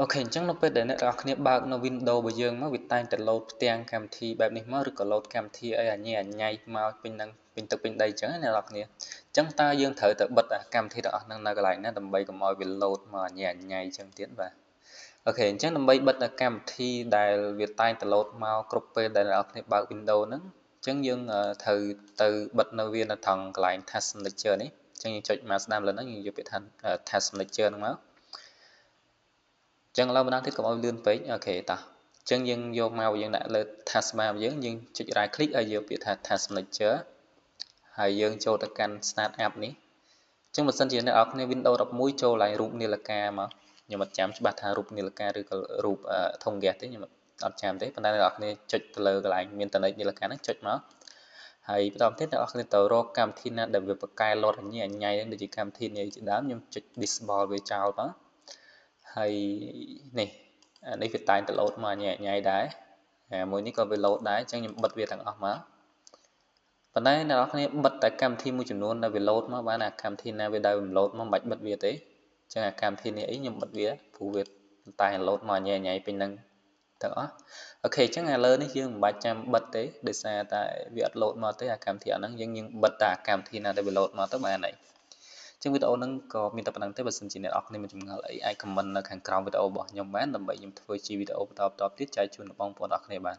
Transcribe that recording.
អូខេអញ្ចឹងនៅពេលដែលអ្នកទាំងអស់គ្នាបើកនៅ Windows របស់យើងមកវាតែងតែ load ផ្ទាំងកម្មវិធីបែបនេះមកឬក៏ load កម្មវិធីអីអញញ៉ៃមកពេញនឹងពេញទឹកពេញដីអញ្ចឹងណាអ្នកទាំងអស់គ្នាអញ្ចឹងតើយើងត្រូវតែបិទកម្មវិធីទាំងអស់ហ្នឹងនៅកន្លែងណាដើម្បីកុំឲ្យវា load មកអញញ៉ៃអញ្ចឹងទៀតបាទអូខេអញ្ចឹងដើម្បីបិទកម្មវិធីដែលវាតែងតែ load មកគ្រប់ពេលដែលអ្នកទាំងអស់គ្នាបើក Windows ហ្នឹងអញ្ចឹងយើងត្រូវទៅបិទនៅវានៅត្រង់កន្លែង Task Manager នេះអញ្ចឹងយើងចុចមកស្ដាំលើហ្នឹងយើងយកពាក្យថា Task Manager ហ្នឹងមកចឹងឡើយម្ដងទៀតកុំឲ្យលឿនពេកអូខេតោះចឹងយើងយកមកយើងដាក់លើ taskbar យើងចុច right click ហើយយកពាក្យថា task manager ហើយយើងចូលទៅកាន់ start app នេះចឹងបើសិនជាអ្នកនរគ្នា Windows 11ចូលឡើងរូបនាឡិកាមកខ្ញុំអត់ចាំច្បាស់ថារូបនាឡិកាឬក៏រូបធំហ្គាសទេខ្ញុំអត់ចាំទេប៉ុន្តែអ្នកនរគ្នាចុចទៅលើកន្លែងមានតនិចនាឡិកាហ្នឹងចុចមកហើយបន្តទៀតអ្នកនរគ្នាទៅរកកម្មវិធីណាដែលវាបកកែលោតអញញ៉ៃហ្នឹងដូចជាកម្មវិធីនេះជាដើមខ្ញុំចុច disable វាចោលមកហើយនេះនេះវាតែងតែ load មកញ៉ៃដែរមួយនេះក៏វា load ដែរអញ្ចឹងខ្ញុំបិទវាទាំងអស់មកប៉ុន្តែអ្នកនរគ្នាបិទតែកម្មវិធីមួយចំនួនដែលវា load មកបានកម្មវិធីណាវាដែលមិន load មកមិនបាច់បិទវាទេអញ្ចឹងកម្មវិធីនេះអីខ្ញុំបិទវាព្រោះវាតែ load មកញ៉ៃពេញហ្នឹងទាំងអស់អូខេអញ្ចឹងឥឡូវនេះយើងមិនបាច់ចាំបិទទេដោយសារតែវាអត់ load មកទេកម្មវិធីអត់ហ្នឹងយើងបិទតែកម្មវិធីណាដែលវា load មកទៅបានហើយចឹងវីដេអូហ្នឹងក៏មានតែប៉ុណ្្នឹងទេបើសិនជាអ្នកនរគ្នាមានចម្ងល់អីអាច comment នៅខាងក្រោមវីដេអូរបស់ខ្ញុំបានដើម្បីខ្ញុំធ្វើជាវីដេអូបន្តទៀតចែកជូនដល់បងប្អូនអរគ្នាបាន